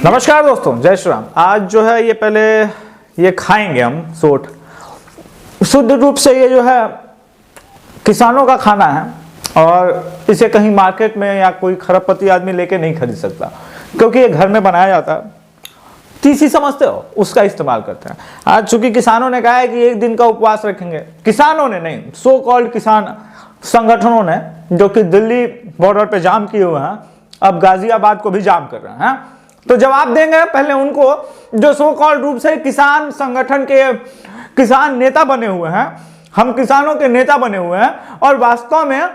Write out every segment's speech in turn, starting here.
नमस्कार दोस्तों, जय श्री राम। आज जो है ये पहले ये खाएंगे हम सोट। शुद्ध रूप से ये जो है किसानों का खाना है और इसे कहीं मार्केट में या कोई खरबपति आदमी लेके नहीं खरीद सकता, क्योंकि ये घर में बनाया जाता है। तीसी समझते हो, उसका इस्तेमाल करते हैं। आज चूंकि किसानों ने कहा है कि एक दिन का उपवास रखेंगे, किसानों ने नहीं, सो कॉल्ड किसान संगठनों ने, जो कि दिल्ली बॉर्डर पे जाम किए हुए हैं, अब गाजियाबाद को भी जाम कर रहे हैं। तो जवाब देंगे पहले उनको जो सो कॉल्ड रूप से किसान संगठन के किसान नेता बने हुए हैं। हम किसानों के नेता बने हुए हैं और वास्तव में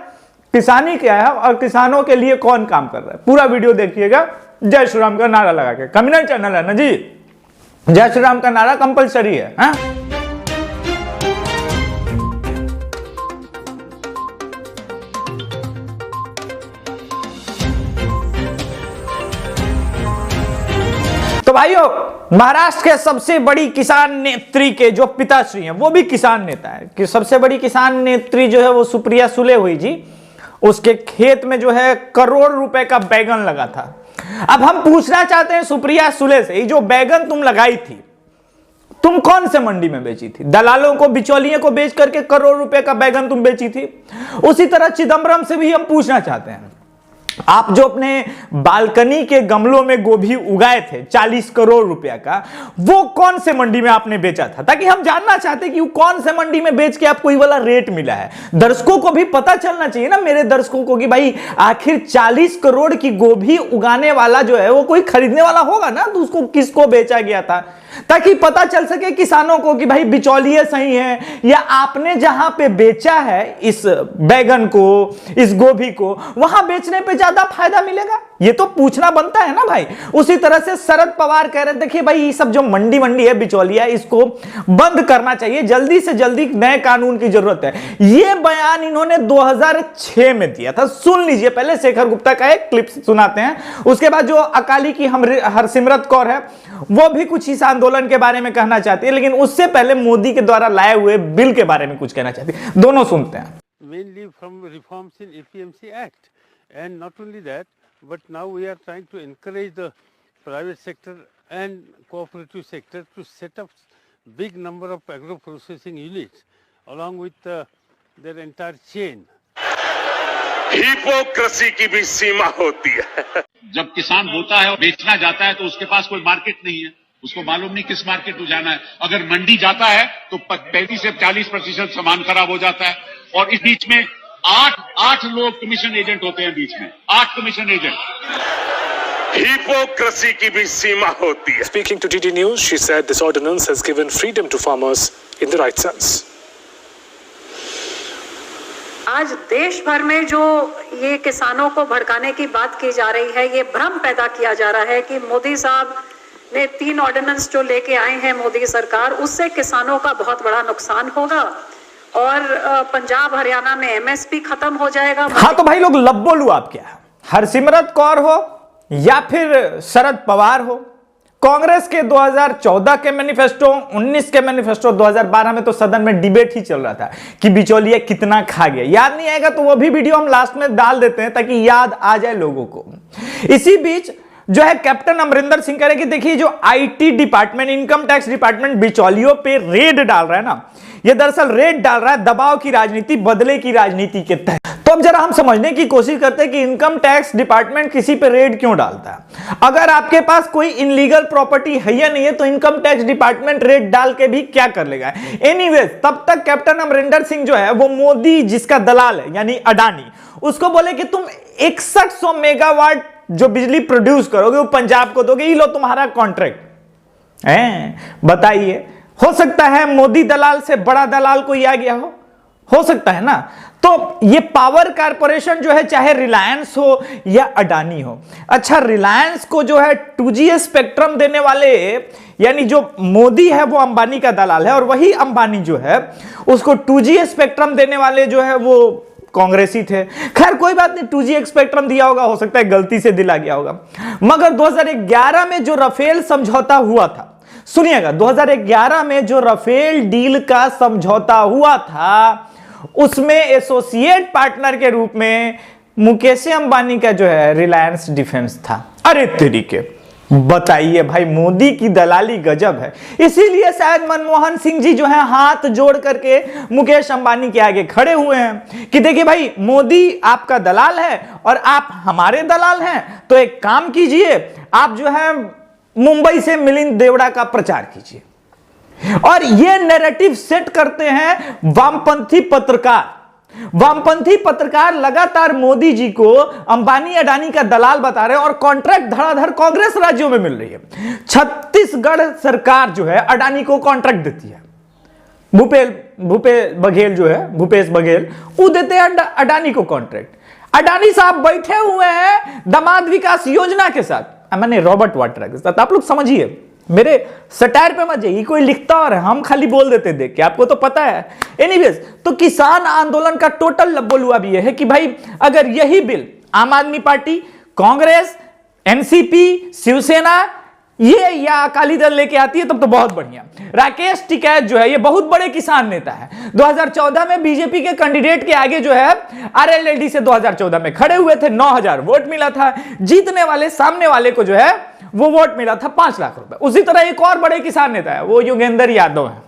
किसानी क्या है और किसानों के लिए कौन काम कर रहा है, पूरा वीडियो देखिएगा। जय श्री राम का नारा लगा के, कम्युनल चैनल है ना जी, जय श्री राम का नारा कंपलसरी है, हाँ? तो भाइयों, महाराष्ट्र के सबसे बड़ी किसान नेत्री के जो पिताश्री हैं, वो भी किसान नेता है कि सबसे बड़ी किसान नेत्री जो है वो सुप्रिया सुले हुई जी, उसके खेत में जो है करोड़ रुपए का बैगन लगा था। अब हम पूछना चाहते हैं सुप्रिया सुले से, ये जो बैगन तुम लगाई थी, तुम कौन से मंडी में बेची थी? दलालों को, बिचौलियों को बेच करके करोड़ रुपए का बैगन तुम बेची थी। उसी तरह चिदम्बरम से भी हम पूछना चाहते हैं, आप जो अपने बालकनी के गमलों में गोभी उगाए थे 40 करोड़ रुपया का, वो कौन से मंडी में आपने बेचा था? ताकि हम जानना चाहते हैं कि वो कौन से मंडी में बेच के आपको ये वाला रेट मिला है। दर्शकों को भी पता चलना चाहिए ना, मेरे दर्शकों को, कि भाई आखिर 40 करोड़ की गोभी उगाने वाला जो है वो कोई खरीदने वाला होगा ना, तो उसको किसको बेचा गया था, ताकि पता चल सके किसानों को कि भाई बिचौलिए सही है या आपने जहां पे बेचा है इस बैगन को, इस गोभी को, वहां बेचने पे ज्यादा फायदा मिलेगा। ये तो पूछना बनता है ना भाई। उसी तरह से शरद पवार कह रहे हैं, देखिए भाई ये सब जो मंडी है, बिचौलिया, इसको बंद करना चाहिए, जल्दी से जल्दी नए कानून की जरूरत है। ये बयान इन्होंने 2006 में दिया था। सुन लीजिए, पहले शेखर गुप्ता का एक क्लिप सुनाते हैं, उसके बाद जो अकाली की हरसिमरत कौर है वो भी कुछ इस आंदोलन के बारे में कहना चाहती है, लेकिन उससे पहले मोदी के द्वारा लाए हुए बिल के बारे में कुछ कहना चाहती है। दोनों सुनते हैं। Mainly from reforms in APMC Act, and not only that, but now we are trying to encourage the private sector and cooperative sector to set up big number of agro-processing units along with their entire chain. Hypocrisy की भी सीमा होती है। जब किसान बोता है और बेचना जाता है तो उसके पास कोई मार्केट नहीं है, उसको मालूम नहीं किस मार्केट में जाना है। अगर मंडी जाता है तो 35 से 40% सामान खराब हो जाता है, और इस बीच में आठ लोग कमीशन एजेंट होते हैं, बीच में 8 कमीशन एजेंट। हिपोक्रेसी की भी सीमा होती है। Speaking to DD News, she said this ordinance has given freedom to farmers in the right sense. आज देश भर में जो ये किसानों को भड़काने की बात की जा रही है, ये भ्रम पैदा किया जा रहा है कि मोदी साहब ने 3 ऑर्डिनेंस जो लेके आए हैं मोदी सरकार, उससे किसानों का बहुत बड़ा नुकसान होगा और पंजाब हरियाणा में एमएसपी खत्म हो जाएगा। हाँ तो भाई लोग लब बोलू, आप क्या, हरसिमरत कौर हो या फिर शरद पवार हो, कांग्रेस के 2014 के मैनिफेस्टो, 19 के मैनिफेस्टो, 2012 में तो सदन में डिबेट ही चल रहा था कि बिचौलिया कितना खा गया। याद नहीं आएगा तो वो भी वीडियो हम लास्ट में डाल देते हैं ताकि याद आ जाए लोगों को। इसी बीच जो है कैप्टन अमरिंदर सिंह कह रहे कि देखिए जो IT department, income tax department बिचौलियों पे रेड डाल रहा है ना, ये दरअसल रेड डाल रहा है दबाव की राजनीति, बदले की राजनीति के तहत। तो अब जरा हम समझने की कोशिश करते हैं कि इनकम टैक्स डिपार्टमेंट किसी पे रेड क्यों डालता है। अगर आपके पास कोई इनलीगल प्रॉपर्टी है या नहीं है तो इनकम टैक्स डिपार्टमेंट रेड डाल के भी क्या कर लेगा। एनीवेज, तब तक कैप्टन अमरिंदर सिंह जो है वो मोदी जिसका दलाल है यानी अडानी, उसको बोले कि तुम 6100 मेगावाट जो बिजली प्रोड्यूस करोगे वो पंजाब को दोगे, ये लो तुम्हारा कॉन्ट्रैक्ट है। बताइए, हो सकता है मोदी दलाल से बड़ा दलाल कोई आ गया हो सकता है ना। तो ये पावर कारपोरेशन जो है, चाहे रिलायंस हो या अडानी हो, अच्छा रिलायंस को जो है 2G स्पेक्ट्रम देने वाले यानी जो मोदी है वो अंबानी का दलाल है, और वही अंबानी जो है उसको 2G स्पेक्ट्रम देने वाले जो है वो कांग्रेसी थे। खैर कोई बात नहीं, 2G स्पेक्ट्रम दिया होगा, हो सकता है गलती से दिला गया होगा। मगर 2011 में जो राफेल समझौता हुआ था, सुनिएगा, 2011 में जो राफेल डील का समझौता हुआ था, उसमें एसोसिएट पार्टनर के रूप में मुकेश अंबानी का जो है रिलायंस डिफेंस था। अरे तरीके, बताइए भाई, मोदी की दलाली गजब है। इसीलिए शायद मनमोहन सिंह जी जो है हाथ जोड़ करके मुकेश अंबानी के आगे खड़े हुए हैं कि देखिए भाई, मोदी आपका दलाल है और आप हमारे दलाल हैं, तो एक काम कीजिए, आप जो है मुंबई से मिलिंद देवड़ा का प्रचार कीजिए। और ये नैरेटिव सेट करते हैं वामपंथी पत्रकार। वामपंथी पत्रकार लगातार मोदी जी को अंबानी अडानी का दलाल बता रहे हैं और कॉन्ट्रैक्ट धड़ाधड़ कांग्रेस राज्यों में मिल रही है। छत्तीसगढ़ सरकार जो है अडानी को कॉन्ट्रैक्ट देती है। भूपेश बघेल वो देते हैं अडानी को कॉन्ट्रैक्ट। अडानी साहब बैठे हुए हैं दामाद विकास योजना के साथ, मैंने रॉबर्ट वाड्रा के साथ। आप लोग समझिए, मेरे सटायर पे मत जाइए, कोई लिखता और है, हम खाली बोल देते देख के, आपको तो पता है। एनीवेज, तो किसान आंदोलन का टोटल लब्बो-लुआब ये है कि भाई अगर यही बिल आम आदमी पार्टी, कांग्रेस, एनसीपी, शिवसेना ये या अकाली दल लेके आती है तब तो बहुत बढ़िया। राकेश टिकैत जो है ये बहुत बड़े किसान नेता है। 2014 में बीजेपी के कैंडिडेट के आगे जो है आरएलएलडी से 2014 में खड़े हुए थे, 9000 वोट मिला था। जीतने वाले सामने वाले को जो है वो वोट मिला था 5 लाख रुपए। उसी तरह एक और बड़े किसान नेता है, वो योगेंद्र यादव है।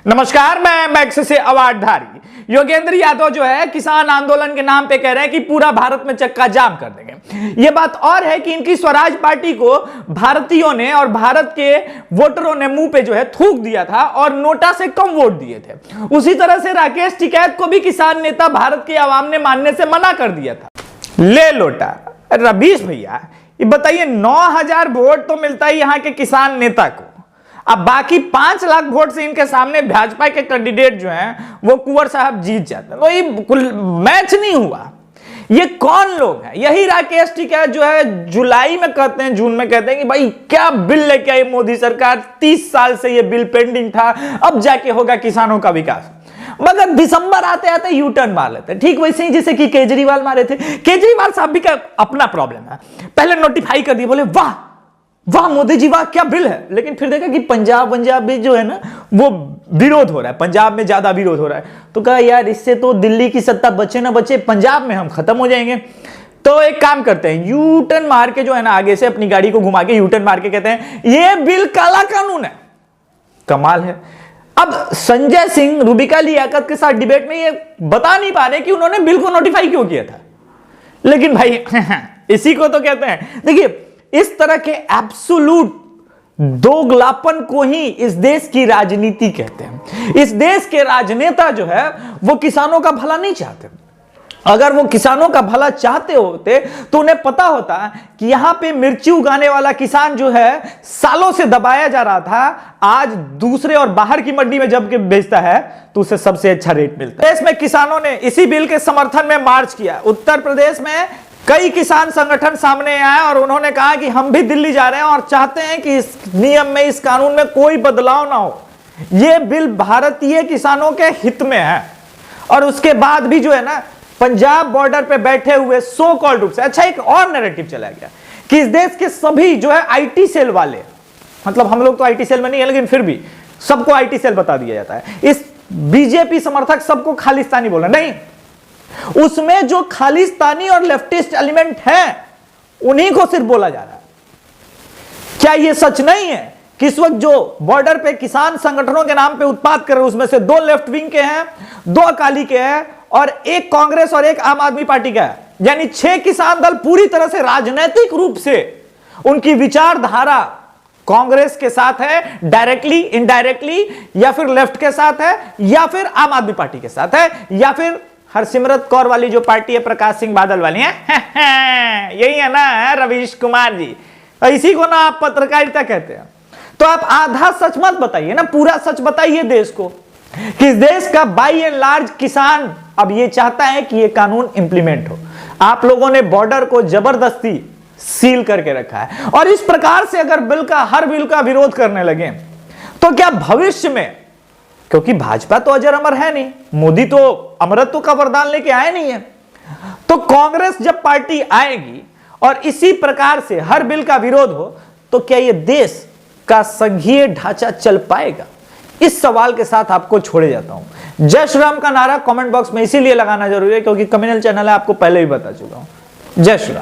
नमस्कार, मैं मैक्स से अवार्डधारी योगेंद्र यादव जो है किसान आंदोलन के नाम पे कह रहे हैं कि पूरा भारत में चक्का जाम कर देंगे। ये बात और है कि इनकी स्वराज पार्टी को भारतीयों ने और भारत के वोटरों ने मुंह पे जो है थूक दिया था और नोटा से कम वोट दिए थे। उसी तरह से राकेश टिकैत को भी किसान नेता भारत के आवाम ने मानने से मना कर दिया था। ले लोटा रवीश भैया, ये बताइए 9000 वोट तो मिलता है यहाँ के किसान नेता को, अब बाकी 5 लाख वोट से इनके सामने भाजपा के कैंडिडेट जो हैं वो कुंवर साहब जीत जाते हैं। तो ये मैच नहीं हुआ। ये कौन लोग हैं? यही राकेश टिकैत जो है जुलाई में कहते हैं, जून में कहते हैं कि भाई क्या बिल लेके आई मोदी सरकार, 30 साल से ये बिल पेंडिंग था, अब जाके होगा किसानों का विकास। मगर दिसंबर आते आते यू टर्न मार लेते हैं, ठीक वैसे ही जैसे कि केजरीवाल मारे थे। केजरीवाल साहब भी का अपना प्रॉब्लम है, पहले नोटिफाई कर दिए, बोले वाह वाह मोदी जी वाह क्या बिल है, लेकिन फिर देखा कि पंजाब भी जो है ना वो विरोध हो रहा है, पंजाब में ज्यादा विरोध हो रहा है, तो कहा यार इससे तो दिल्ली की सत्ता बचे ना बचे, पंजाब में हम खत्म हो जाएंगे। तो एक काम करते हैं, यू टर्न मार के जो है ना आगे से अपनी गाड़ी को घुमा के यू टर्न मार के कहते हैं ये बिल काला कानून है। कमाल है। अब संजय सिंह रूबिका लियाकत के साथ डिबेट में ये बता नहीं पा रहे कि उन्होंने बिल को नोटिफाई क्यों किया था, लेकिन भाई इसी को तो कहते हैं। देखिए इस तरह के एब्सोल्यूट दोगलापन को ही इस देश की राजनीति कहते हैं। इस देश के राजनेता जो है वो किसानों का भला नहीं चाहते। अगर वो किसानों का भला चाहते होते तो उन्हें पता होता कि यहां पे मिर्ची उगाने वाला किसान जो है सालों से दबाया जा रहा था, आज दूसरे और बाहर की मंडी में जब के बेचता है तो उसे सबसे अच्छा रेट मिलता है। देश में किसानों ने इसी बिल के समर्थन में मार्च किया। उत्तर प्रदेश में कई किसान संगठन सामने आए और उन्होंने कहा कि हम भी दिल्ली जा रहे हैं और चाहते हैं कि इस नियम में, इस कानून में कोई बदलाव ना हो, यह बिल भारतीय किसानों के हित में है। और उसके बाद भी जो है ना पंजाब बॉर्डर पे बैठे हुए सो कॉल्ड रूप से, अच्छा एक और नैरेटिव चला गया कि इस देश के सभी जो है आईटी सेल वाले, मतलब हम लोग तो आईटी सेल में नहीं है लेकिन फिर भी सबको आईटी सेल बता दिया जाता है। इस बीजेपी समर्थक सबको खालिस्तानी बोला, नहीं, उसमें जो खालिस्तानी और लेफ्टिस्ट एलिमेंट हैं उन्हीं को सिर्फ बोला जा रहा है। क्या यह सच नहीं है कि इस वक्त जो बॉर्डर पे किसान संगठनों के नाम पे उत्पात कर रहे हैं उसमें से 2 लेफ्ट विंग के हैं, 2 अकाली के हैं और 1 कांग्रेस और 1 आम आदमी पार्टी का है, यानी 6 किसान दल पूरी तरह से राजनीतिक रूप से उनकी विचारधारा कांग्रेस के साथ है, डायरेक्टली इनडायरेक्टली, या फिर लेफ्ट के साथ है, या फिर आम आदमी पार्टी के साथ है, या फिर हरसिमरत कौर वाली जो पार्टी है प्रकाश सिंह बादल वाली है यही है ना रवीश कुमार जी, इसी को ना आप पत्रकारिता कहते हैं। तो आप आधा सच मत बताइए ना, पूरा सच बताइए देश को कि इस देश का बाई एंड लार्ज किसान अब ये चाहता है कि ये कानून इंप्लीमेंट हो। आप लोगों ने बॉर्डर को जबरदस्ती सील करके रखा है और इस प्रकार से अगर हर बिल का विरोध करने लगे तो क्या भविष्य में, क्योंकि भाजपा तो अजर अमर है नहीं, मोदी तो अमरत्व का वरदान लेके आए नहीं है, तो कांग्रेस जब पार्टी आएगी और इसी प्रकार से हर बिल का विरोध हो तो क्या यह देश का संघीय ढांचा चल पाएगा? इस सवाल के साथ आपको छोड़े जाता हूं। जय श्री राम का नारा कमेंट बॉक्स में इसीलिए लगाना जरूरी है क्योंकि कम्युनल चैनल है, आपको पहले भी बता चुका हूं। जय श्री राम।